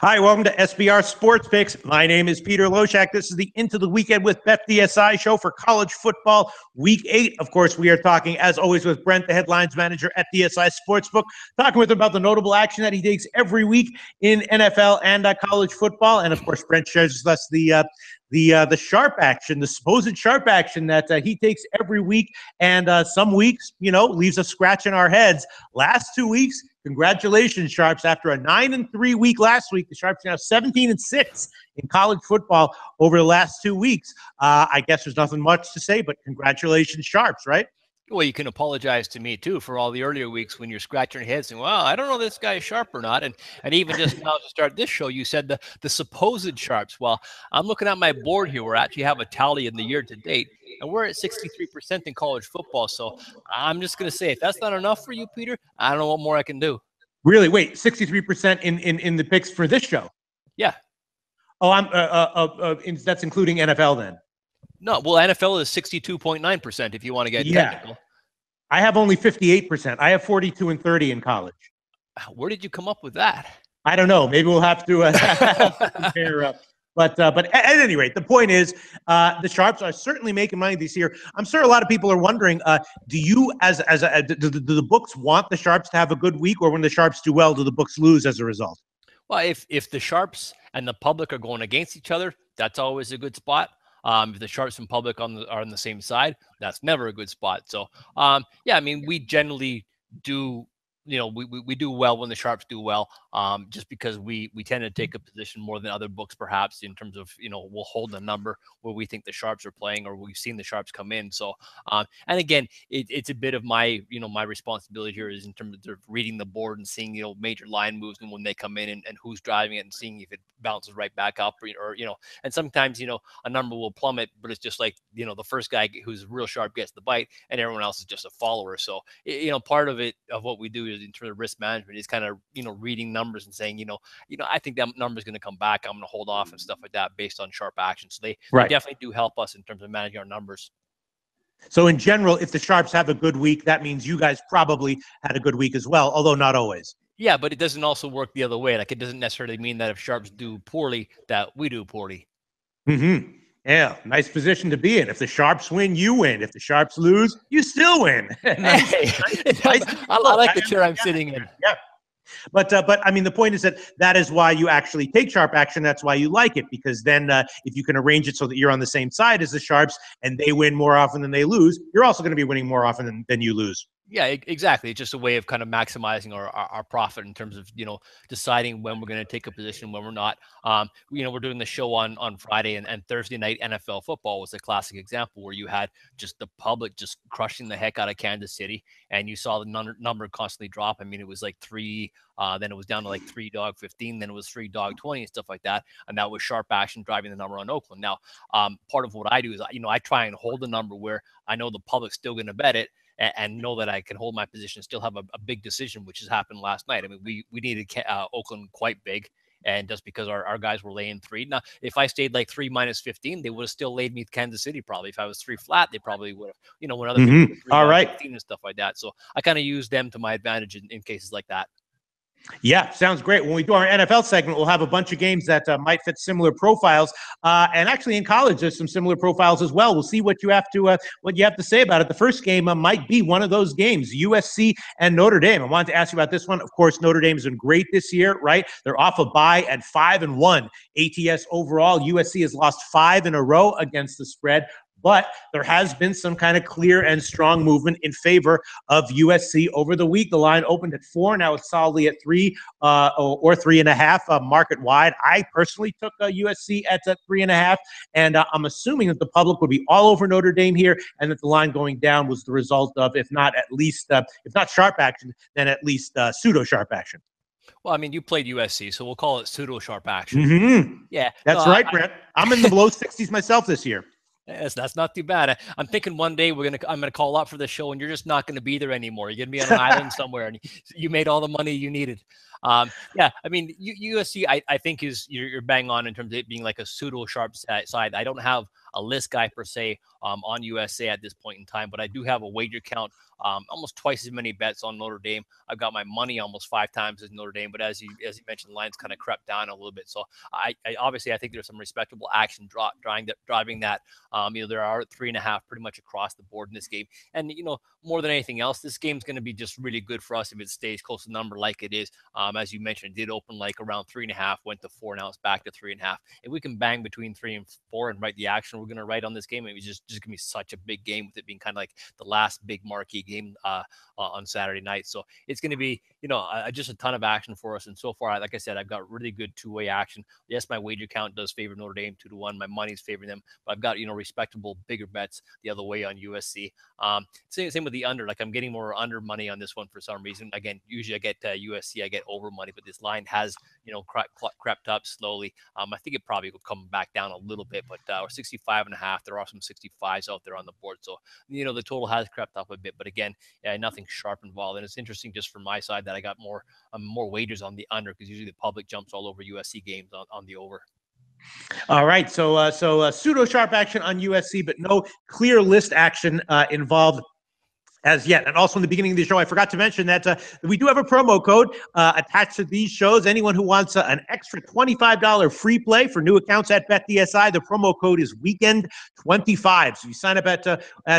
Hi, welcome to SBR Sports Picks. My name is Peter Loshak. This is the Into the Weekend with BetDSI show for college football week 8. Of course, we are talking, as always, with Brent, the headlines manager at DSI Sportsbook, talking with him about the notable action that he takes every week in NFL and college football. And, of course, Brent shares with us the sharp action, the supposed sharp action that he takes every week. And some weeks, leaves us scratching our heads. Last 2 weeks, congratulations, Sharps. After a 9-3 week last week, the Sharps are now 17-6 in college football over the last 2 weeks. I guess there's nothing much to say, but congratulations, Sharps, right? Well, you can apologize to me, too, for all the earlier weeks when you're scratching your head saying, well, I don't know if this guy is sharp or not. And even just now to start this show, you said the supposed Sharps. Well, I'm looking at my board here. We actually have a tally in the year to date, and we're at 63% in college football. So I'm just going to say, if that's not enough for you, Peter, I don't know what more I can do. Really? Wait, 63% in the picks for this show? Yeah. Oh, that's including NFL then? No, well, NFL is 62.9% if you want to get technical. I have only 58%. I have 42 and 30 in college. Where did you come up with that? I don't know. Maybe we'll have to compare. But at any rate, the point is the Sharps are certainly making money this year. I'm sure a lot of people are wondering, do you, do the books want the Sharps to have a good week, or when the Sharps do well, do the books lose as a result? Well, if the Sharps and the public are going against each other, that's always a good spot. If the Sharps and public are on the same side, that's never a good spot. So, yeah, I mean, we generally do, we do well when the Sharps do well, just because we tend to take a position more than other books, perhaps, in terms of, we'll hold a number where we think the Sharps are playing or we've seen the Sharps come in. So, and again, it's a bit of my, my responsibility here is in terms of reading the board and seeing, major line moves and when they come in and who's driving it and seeing if it bounces right back up or and sometimes, a number will plummet, but it's just like, the first guy who's real sharp gets the bite and everyone else is just a follower. So, part of it, of what we do is in terms of risk management is kind of, reading numbers and saying, I think that number is going to come back. I'm going to hold off and stuff like that based on sharp action. So they definitely do help us in terms of managing our numbers. So in general, if the Sharps have a good week, that means you guys probably had a good week as well, although not always. Yeah, but it doesn't also work the other way. Like, it doesn't necessarily mean that if Sharps do poorly, that we do poorly. Mm-hmm. Yeah, nice position to be in. If the Sharps win, you win. If the Sharps lose, you still win. nice. I like the chair I'm sitting in. Yeah. But I mean, the point is that is why you actually take sharp action. That's why you like it, because then if you can arrange it so that you're on the same side as the Sharps and they win more often than they lose, you're also going to be winning more often than you lose. Yeah, exactly. It's just a way of kind of maximizing our profit in terms of, deciding when we're going to take a position, when we're not. We're doing the show on Friday and Thursday night. NFL football was a classic example where you had just the public just crushing the heck out of Kansas City, and you saw the number constantly drop. I mean, it was like 3, then it was down to like 3-15, then it was 3-20 and stuff like that. And that was sharp action driving the number on Oakland. Now, part of what I do is, I try and hold the number where I know the public's still going to bet it, and know that I can hold my position and still have a big decision, which has happened last night. I mean, we needed Oakland quite big, and just because our guys were laying 3. Now, if I stayed like 3 minus 15, they would have still laid me Kansas City probably. If I was 3 flat, they probably would have, when other people were 3 All right. 15 and stuff like that. So I kind of use them to my advantage in cases like that. Yeah, sounds great. When we do our NFL segment, we'll have a bunch of games that might fit similar profiles. And actually, in college, there's some similar profiles as well. We'll see what you have to say about it. The first game might be one of those games, USC and Notre Dame. I wanted to ask you about this one. Of course, Notre Dame has been great this year, right? They're off a bye at 5-1 ATS overall. USC has lost 5 in a row against the spread. But there has been some kind of clear and strong movement in favor of USC over the week. The line opened at 4. Now it's solidly at 3 or 3.5 market wide. I personally took USC at 3.5. And I'm assuming that the public would be all over Notre Dame here, and that the line going down was the result of, if not sharp action, then at least pseudo sharp action. Well, I mean, you played USC, so we'll call it pseudo sharp action. Mm-hmm. Yeah, that's right, Brent. I'm in the below 60s myself this year. Yes, that's not too bad. I'm thinking one day I'm gonna call up for the show, and you're just not gonna be there anymore. You're gonna be on an island somewhere, and you made all the money you needed. Yeah, I mean, USC, I think you're bang on in terms of it being like a pseudo sharp side. I don't have a list guy per se on USA at this point in time, but I do have a wager count. Almost twice as many bets on Notre Dame. I've got my money almost 5 times as Notre Dame, but as you mentioned, the lines kind of crept down a little bit. So I obviously I think there's some respectable action driving that. There are 3.5 pretty much across the board in this game, and more than anything else, this game's going to be just really good for us if it stays close to the number like it is. As you mentioned, it did open like around 3.5, went to 4, now it's back to 3.5. If we can bang between 3 and 4 and write the action we're going to write on this game, it was just going to be such a big game with it being kind of like the last big marquee game on Saturday night. So it's going to be, just a ton of action for us. And so far, like I said, I've got really good two-way action. Yes, my wager count does favor Notre Dame 2-1. My money's favoring them, but I've got, respectable bigger bets the other way on USC. Same with the under. Like I'm getting more under money on this one for some reason. Again, usually I get USC, I get over money, but this line has, crept up slowly. I think it probably will come back down a little bit, but 65.5. There are some 65s out there on the board. So, the total has crept up a bit, but again, nothing sharp involved. And it's interesting just from my side that I got more wagers on the under, because usually the public jumps all over USC games on the over. All right. So pseudo sharp action on USC, but no clear list action involved as yet. And also in the beginning of the show, I forgot to mention that we do have a promo code attached to these shows. Anyone who wants an extra $25 free play for new accounts at BetDSI, the promo code is weekend25. So you sign up at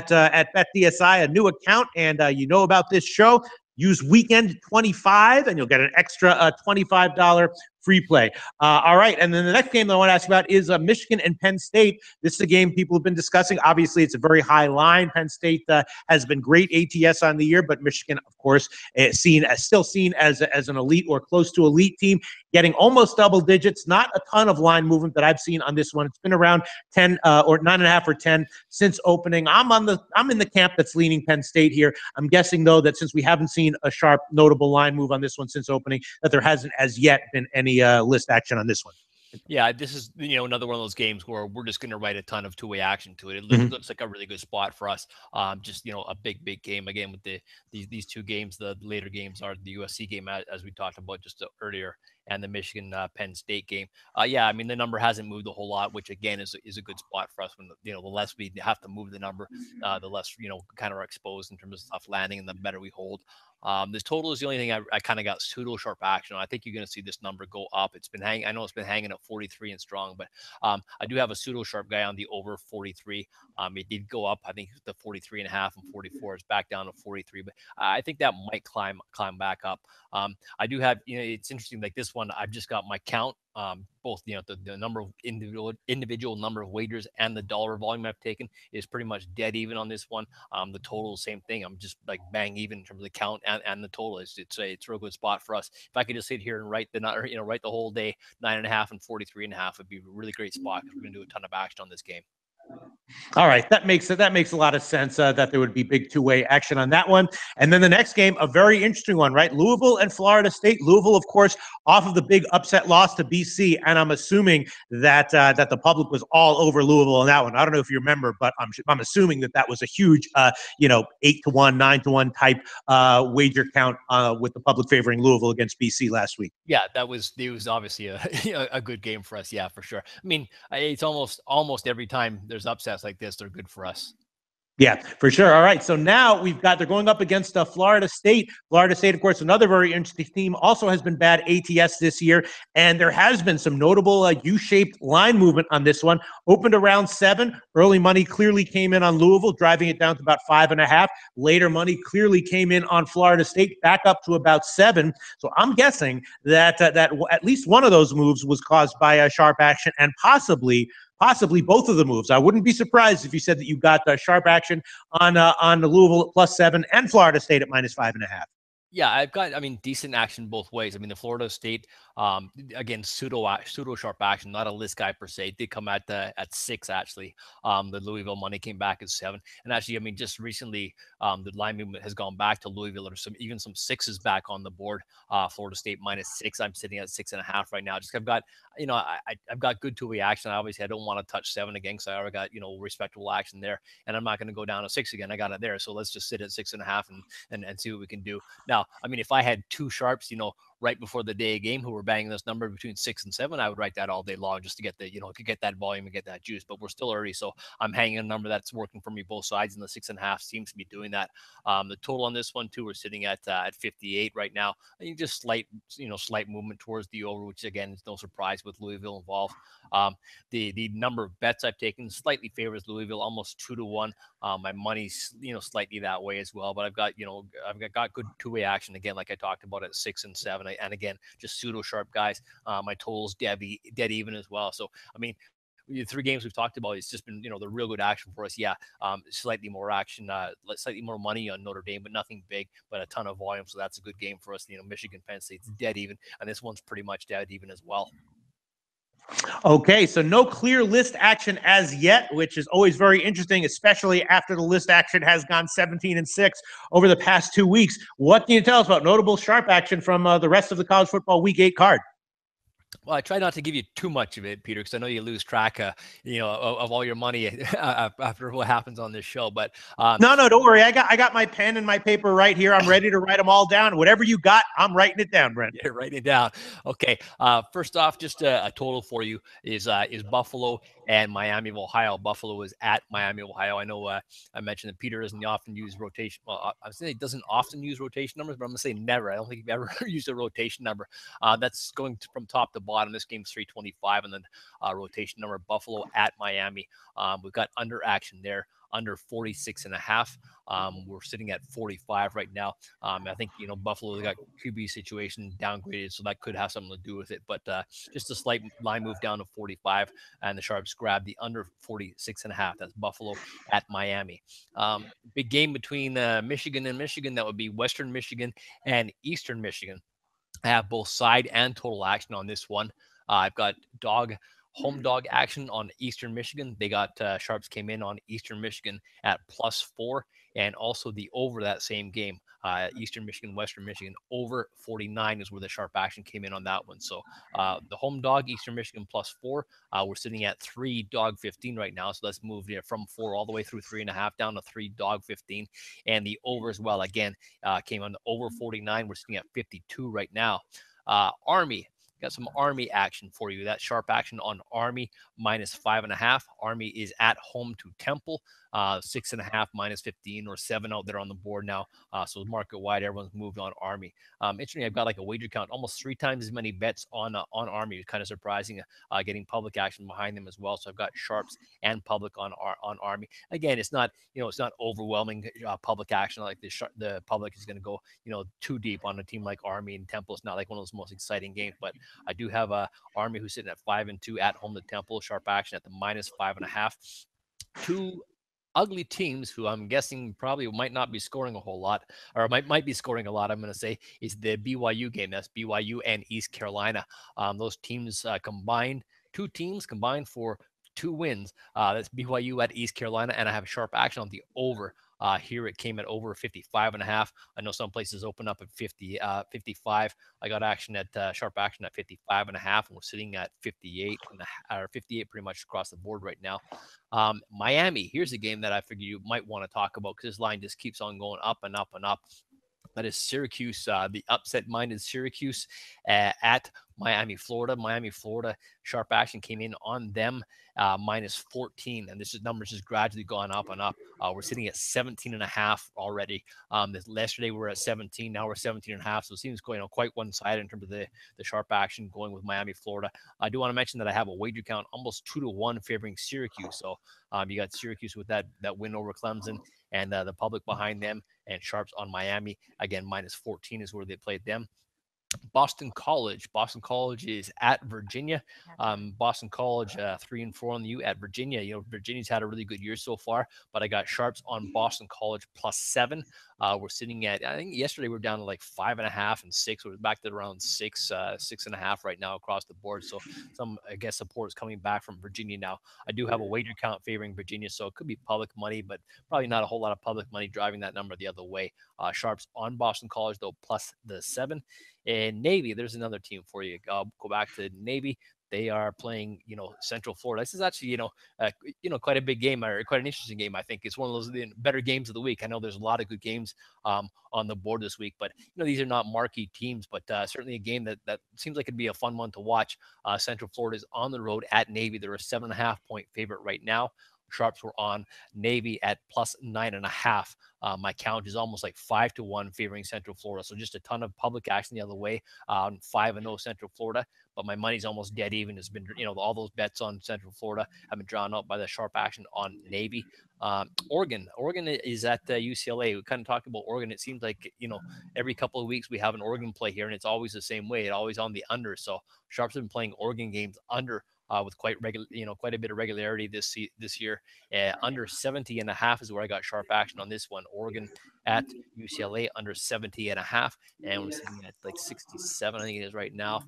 BetDSI, a new account, and about this show, use weekend25 and you'll get an extra $25 free play. All right. And then the next game that I want to ask about is Michigan and Penn State. This is a game people have been discussing. Obviously, it's a very high line. Penn State has been great ATS on the year, but Michigan, of course, still seen as an elite or close to elite team, getting almost double digits. Not a ton of line movement that I've seen on this one. It's been around 10 or 9.5 or 10 since opening. I'm in the camp that's leaning Penn State here. I'm guessing, though, that since we haven't seen a sharp, notable line move on this one since opening, that there hasn't as yet been any list action on this one. Yeah, this is another one of those games where we're just going to write a ton of two-way action to it. It looks like a really good spot for us. Just a big game again with these two games. The later games are the USC game as we talked about just earlier, and the Michigan Penn State game. I mean the number hasn't moved a whole lot, which again is a good spot for us. When the less we have to move the number, the less kind of are exposed in terms of stuff landing, and the better we hold. This total is the only thing I kind of got pseudo sharp action on. I think you're going to see this number go up. It's been hanging. I know it's been hanging at 43 and strong, but I do have a pseudo sharp guy on the over 43. It did go up. I think the 43.5 and 44 is back down to 43, but I think that might climb back up. I do have, it's interesting. Like this one, I've just got my count. Both the number of individual number of wagers and the dollar volume I've taken is pretty much dead even on this one. The total, same thing. I'm just like bang even in terms of the count and the total. It's a real good spot for us. If I could just sit here and write the whole day 9.5 and 43.5 would be a really great spot, because we're gonna do a ton of action on this game. All right, that makes a lot of sense that there would be big two-way action on that one. And then the next game, a very interesting one, right? Louisville and Florida State. Louisville, of course, off of the big upset loss to BC, and I'm assuming that the public was all over Louisville on that one. I don't know if you remember, but I'm assuming that was a huge 8-1, 9-1 type wager count with the public favoring Louisville against BC last week. Yeah, it was obviously a good game for us. Yeah, for sure. I mean, it's almost every time there's upsets like this, they're good for us. Yeah, for sure. All right. So now they're going up against Florida State. Florida State, of course, another very interesting team, also has been bad ATS this year. And there has been some notable U-shaped line movement on this one. Opened around 7. Early money clearly came in on Louisville, driving it down to about 5.5. Later money clearly came in on Florida State, back up to about 7. So I'm guessing that at least one of those moves was caused by a sharp action, and possibly both of the moves. I wouldn't be surprised if you said that you got sharp action on the Louisville at +7 and Florida State at -5.5. Yeah, I've got, decent action both ways. The Florida State, again, pseudo sharp action, not a list guy per se. It did come at 6, actually. The Louisville money came back at 7. And actually, just recently, the line movement has gone back to Louisville. There's even some 6s back on the board. Florida State -6. I'm sitting at 6.5 right now. Just I've got, I've got good two-way action. Obviously, I don't want to touch 7 again, because I already got, respectable action there. And I'm not going to go down to 6 again. I got it there. So let's just sit at 6.5 and see what we can do. Now, if I had 2 sharps, right before the day game who were banging this number between 6 and 7, I would write that all day long just to get the, to get that volume and get that juice. But we're still early, so I'm hanging a number that's working for me both sides, and the 6.5 seems to be doing that. The total on this one too, we're sitting at 58 right now. I think just slight movement towards the over, which again is no surprise with Louisville involved. The number of bets I've taken slightly favors Louisville, almost 2-1. My money's slightly that way as well, but I've got good two-way action again, like I talked about at 6 and 7, and again just pseudo sharp guys. My total's dead even as well. So I mean, the 3 games we've talked about, it's just been the real good action for us. Yeah, slightly more action, slightly more money on Notre Dame, but nothing big, but a ton of volume. So that's a good game for us. Michigan Penn State's dead even, and this one's pretty much dead even as well. Okay, so no clear list action as yet, which is always very interesting, especially after the list action has gone 17-6 over the past 2 weeks. What can you tell us about notable sharp action from the rest of the college football Week 8 card? Well, I try not to give you too much of it, Peter, because I know you lose track, of all your money after what happens on this show. But no, don't worry. I got my pen and my paper right here. I'm ready to write them all down. Whatever you got, I'm writing it down, Brent. Yeah, writing it down. Okay. First off, just a total for you is Buffalo and Miami of Ohio. Buffalo is at Miami of Ohio. I know I mentioned that Peter doesn't often use rotation. Well, I was saying he doesn't often use rotation numbers, but I'm going to say never. I don't think he's ever used a rotation number. That's going from top to bottom. This game's 325, and then rotation number Buffalo at Miami. We've got under action there, under 46.5. We're sitting at 45 right now. I think, Buffalo got QB situation downgraded, so that could have something to do with it. But just a slight line move down to 45, and the Sharps grab the under 46.5. That's Buffalo at Miami. Big game between Michigan and Michigan. That would be Western Michigan and Eastern Michigan. I have both side and total action on this one. I've got home dog action on Eastern Michigan. They got Sharps came in on Eastern Michigan at +4, and also the over that same game. Eastern Michigan, Western Michigan, over 49 is where the sharp action came in on that one. So the home dog, Eastern Michigan +4. We're sitting at 3.15 right now. So let's move from 4 all the way through 3.5 down to 3.15. And the over as well, again, came on the over 49. We're sitting at 52 right now. Army. Got some Army action for you. That sharp action on Army -5.5. Army is at home to Temple. 6.5 -15 or 7 out there on the board now. So market wide, everyone's moved on Army. Interesting, I've got like a wager count, almost 3 times as many bets on Army. It's kind of surprising, getting public action behind them as well. So I've got sharps and public on Army. Again, it's not overwhelming public action like the public is going to go too deep on a team like Army and Temple. It's not like one of those most exciting games, but I do have Army who's sitting at 5-2 at home to Temple. Sharp action at the -5.5. 2 ugly teams who I'm guessing probably might not be scoring a whole lot, or might be scoring a lot, I'm going to say, is the BYU game. That's BYU and East Carolina. Those teams combined, 2 teams combined for 2 wins. That's BYU at East Carolina, and I have a sharp action on the over. Here it came at over 55.5. I know some places open up at 55. I got action at sharp action at 55.5, and we're sitting at 58 or 58 pretty much across the board right now. Miami, here's a game that I figure you might want to talk about because this line just keeps on going up and up and up. That is Syracuse, the upset-minded Syracuse at Miami, Florida. Miami, Florida, sharp action came in on them -14, and this number's just gradually gone up and up. We're sitting at 17.5 already. Yesterday we were at 17, now we're 17.5, so it seems going quite one-sided in terms of the sharp action going with Miami, Florida. I do want to mention that I have a wager count almost 2-1 favoring Syracuse. So you got Syracuse with that win over Clemson, and the public behind them, and sharps on Miami. Again, -14 is where they played them. Boston College. Boston College is at Virginia. Boston College 3-4 on the U at Virginia. Virginia's had a really good year so far, but I got sharps on Boston College +7. We're sitting at, I think yesterday we were down to like 5.5 and 6. We're back to around 6.5 right now across the board. So some, I guess, support is coming back from Virginia now. I do have a wager count favoring Virginia, so it could be public money, but probably not a whole lot of public money driving that number the other way. Sharps on Boston College though +7. And Navy, there's another team for you. I'll go back to Navy. They are playing, Central Florida. This is actually, quite a big game, or quite an interesting game. I think it's one of those better games of the week. I know there's a lot of good games on the board this week, but these are not marquee teams, but certainly a game that seems like it'd be a fun one to watch. Central Florida is on the road at Navy. They're a 7.5-point favorite right now. Sharps were on Navy at plus 9.5. My count is almost like 5-1 favoring Central Florida. So just a ton of public action the other way. 5-0 Central Florida, but my money's almost dead even. It's been, all those bets on Central Florida have been drawn out by the sharp action on Navy. Oregon is at UCLA. We kind of talked about Oregon. It seems like, every couple of weeks we have an Oregon play here, and it's always the same way. It's always on the under. So Sharps have been playing Oregon games under with quite a bit of regularity this year. Under 70.5 is where I got sharp action on this one. Oregon at UCLA under 70.5, and we're sitting at like 67, I think it is right now.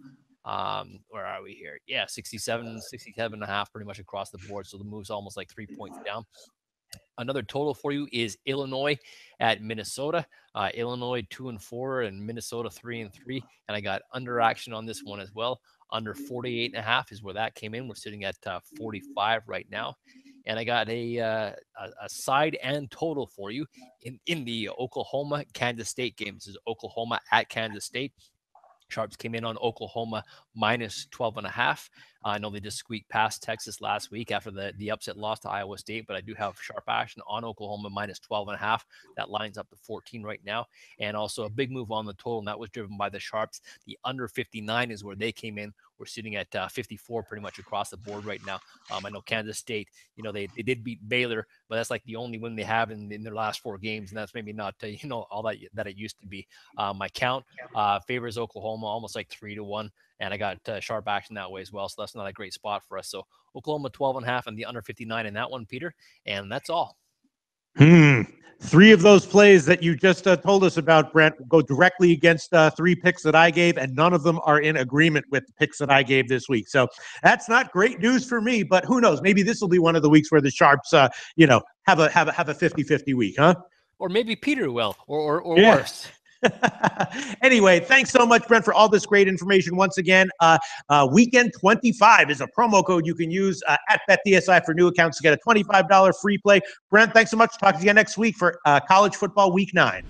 Where are we here? Yeah, 67.5, pretty much across the board. So the move's almost like 3 points down. Another total for you is Illinois at Minnesota. Illinois 2-4 and Minnesota 3-3. And I got under action on this one as well. Under 48.5 is where that came in. We're sitting at 45 right now. And I got a side and total for you in the Oklahoma-Kansas State game. This is Oklahoma at Kansas State. Sharps came in on Oklahoma minus 12.5. I know they just squeaked past Texas last week after the upset loss to Iowa State, but I do have sharp action on Oklahoma minus 12.5. That lines up to 14 right now. And also a big move on the total, and that was driven by the Sharps. The under 59 is where they came in. We're sitting at 54 pretty much across the board right now. I know Kansas State, they did beat Baylor, but that's like the only win they have in their last 4 games, and that's maybe not, all that it used to be. My count favors Oklahoma almost like 3-1. And I got sharp action that way as well. So that's not a great spot for us. So Oklahoma 12.5 and the under 59 in that one, Peter. And that's all. 3 of those plays that you just told us about, Brent, go directly against 3 picks that I gave, and none of them are in agreement with the picks that I gave this week. So that's not great news for me, but who knows? Maybe this will be one of the weeks where the Sharps, have a 50-50 week, huh? Or maybe Peter will, or worse. Anyway, thanks so much, Brent, for all this great information. Once again, Weekend 25 is a promo code you can use at BetDSI for new accounts to get a $25 free play. Brent, thanks so much. Talk to you again next week for college football week 9.